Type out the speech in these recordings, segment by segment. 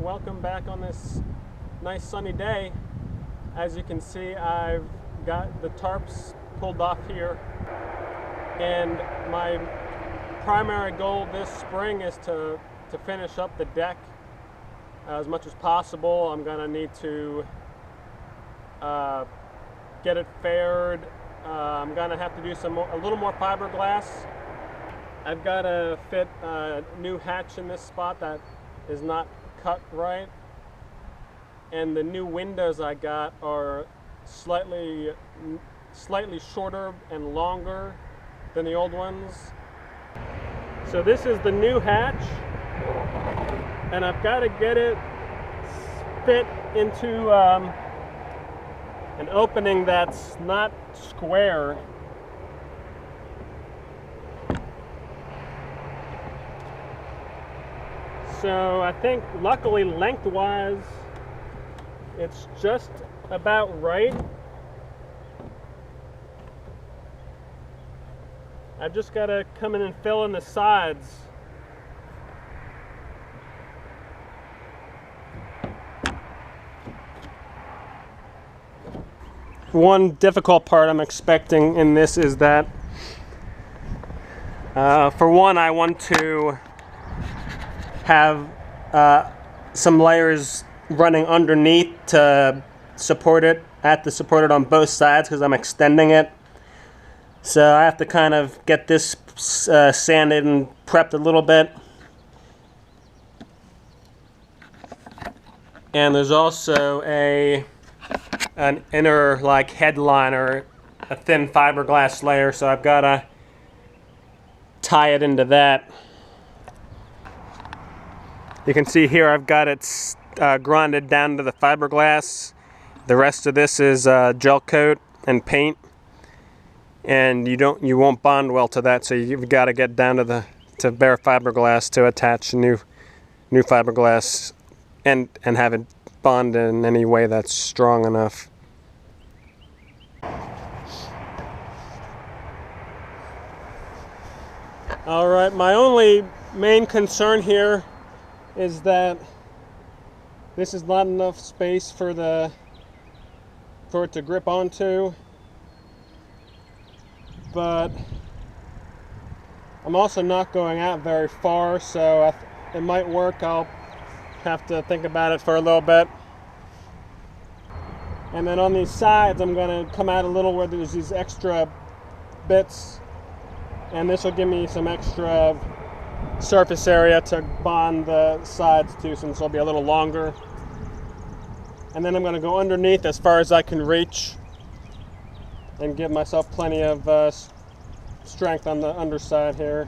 welcome back on this nice sunny day. As you can see, I've got the tarps pulled off here, and my primary goal this spring is to finish up the deck as much as possible. I'm gonna need to get it faired. I'm gonna have to do a little more fiberglass. I've got to fit a new hatch in this spot that is not cut right, and the new windows I got are slightly shorter and longer than the old ones. So this is the new hatch, and I've got to get it fit into an opening that's not square. So I think luckily lengthwise it's just about right. I've just got to come in and fill in the sides. One difficult part I'm expecting in this is that for one, I want to have some layers running underneath to support it. I have to support it on both sides because I'm extending it. So I have to kind of get this sanded and prepped a little bit. And there's also an inner like headliner, a thin fiberglass layer, so I've got to tie it into that. You can see here I've got it grinded down to the fiberglass. The rest of this is gel coat and paint, and you won't bond well to that, so you've got to get down to bare fiberglass to attach new fiberglass and have it bond in any way that's strong enough. All right, my only main concern here is that this is not enough space for it to grip onto, but I'm also not going out very far, so it might work. I'll have to think about it for a little bit. And then on these sides, I'm going to come out a little where there's these extra bits, and this will give me some extra surface area to bond the sides to, since they'll be a little longer. And then I'm going to go underneath as far as I can reach and give myself plenty of strength on the underside here.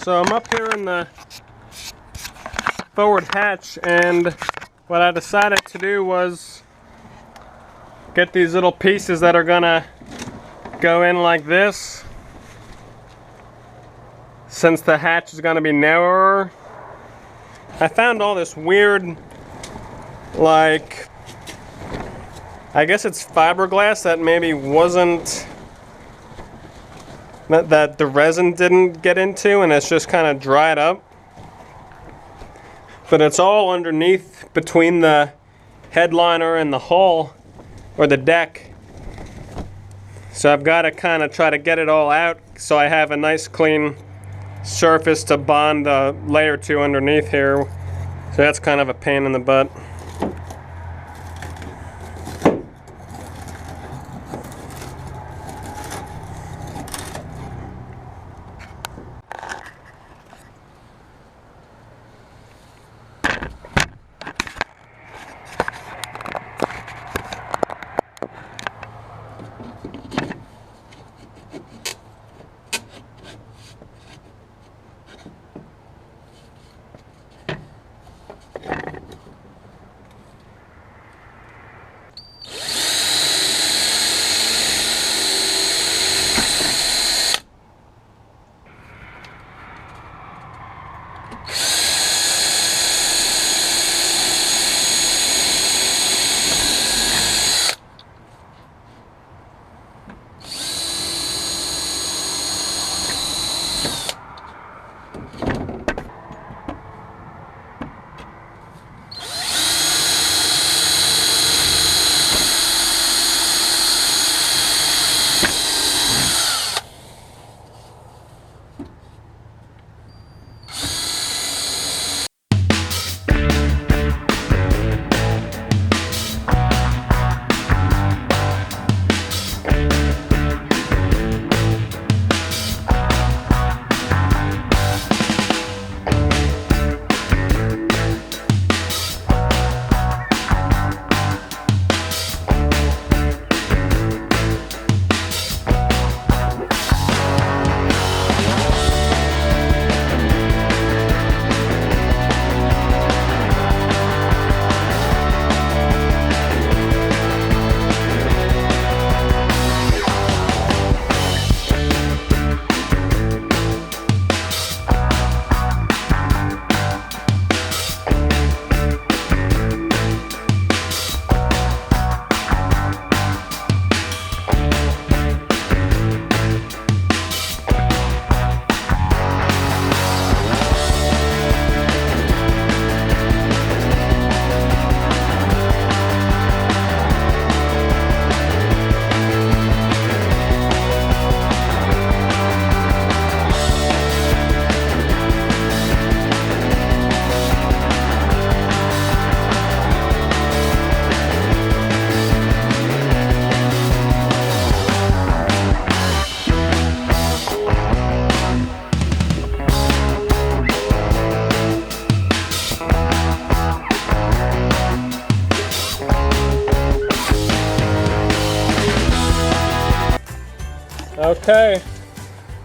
So I'm up here in the forward hatch, and what I decided to do was get these little pieces that are gonna go in like this. Since the hatch is gonna be narrower, I found all this weird, like, I guess it's fiberglass that maybe wasn't, that the resin didn't get into, and it's just kind of dried up. But it's all underneath between the headliner and the hull, or the deck. So I've got to kind of try to get it all out so I have a nice clean surface to bond the layer to underneath here. So that's kind of a pain in the butt. Okay,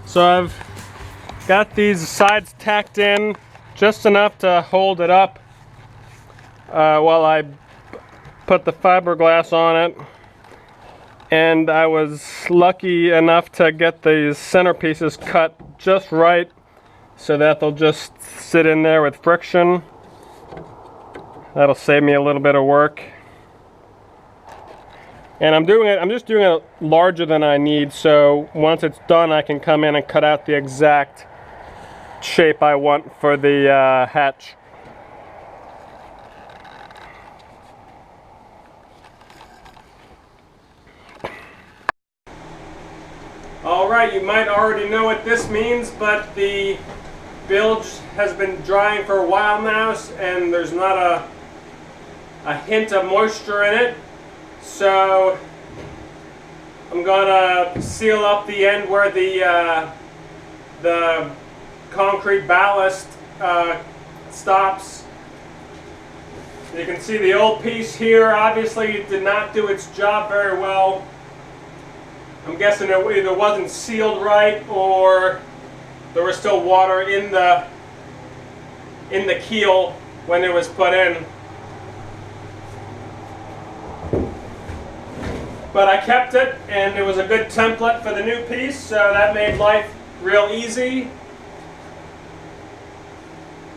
so I've got these sides tacked in just enough to hold it up while I put the fiberglass on it. And I was lucky enough to get these centerpieces cut just right so that they'll just sit in there with friction. That'll save me a little bit of work. And I'm just doing it larger than I need, so once it's done I can come in and cut out the exact shape I want for the hatch. Alright, you might already know what this means, but the bilge has been drying for a while now and there's not a hint of moisture in it. So I'm gonna seal up the end where the concrete ballast stops. You can see the old piece here obviously did not do its job very well. I'm guessing it either wasn't sealed right or there was still water in the keel when it was put in. But I kept it, and it was a good template for the new piece, so that made life real easy.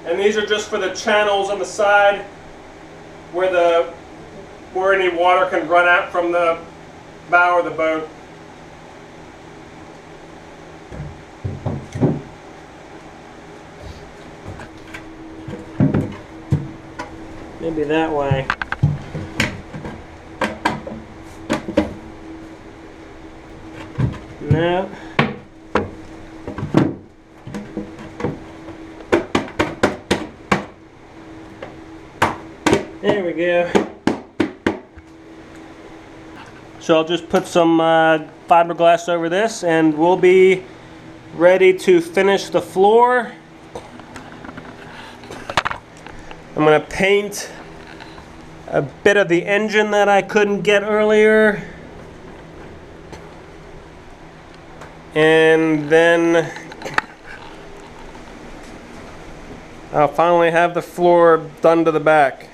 And these are just for the channels on the side where any water can run out from the bow of the boat. Maybe that way. out. There we go. So I'll just put some fiberglass over this and we'll be ready to finish the floor. I'm going to paint a bit of the engine that I couldn't get earlier. And then I'll finally have the floor done to the back.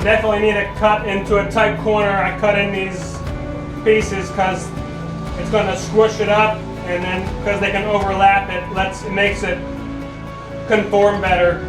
Definitely need to cut into a tight corner. I cut in these pieces because it's going to squish it up, and then because they can overlap, it makes it conform better.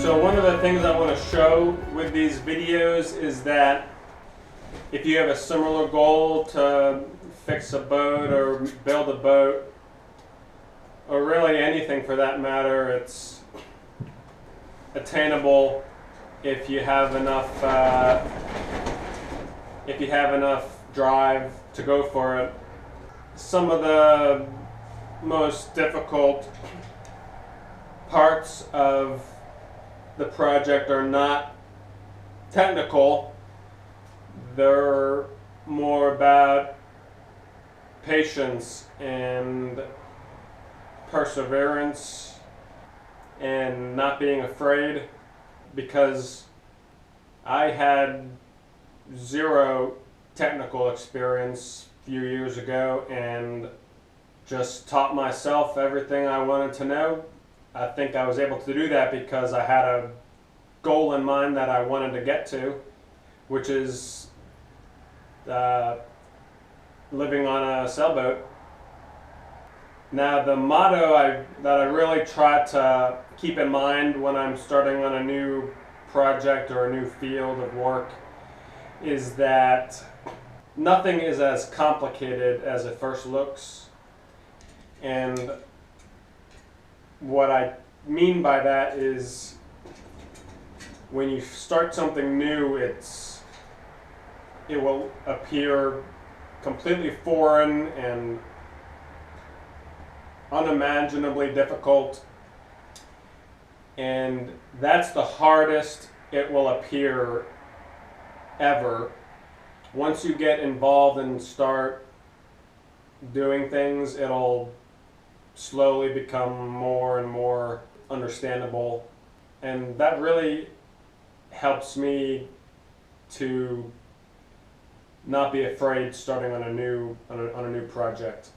So one of the things I want to show with these videos is that if you have a similar goal to fix a boat or build a boat, or really anything for that matter, it's attainable if you have enough drive to go for it. Some of the most difficult parts of the project are not technical. They're more about patience and perseverance and not being afraid, because I had zero technical experience a few years ago and just taught myself everything I wanted to know. I think I was able to do that because I had a goal in mind that I wanted to get to, which is living on a sailboat. Now, the motto that I really try to keep in mind when I'm starting on a new project or a new field of work is that nothing is as complicated as it first looks. And what I mean by that is when you start something new, it will appear completely foreign and unimaginably difficult, and that's the hardest it will appear ever. Once you get involved and start doing things, it'll slowly become more and more understandable, and that really helps me to not be afraid starting on a new project.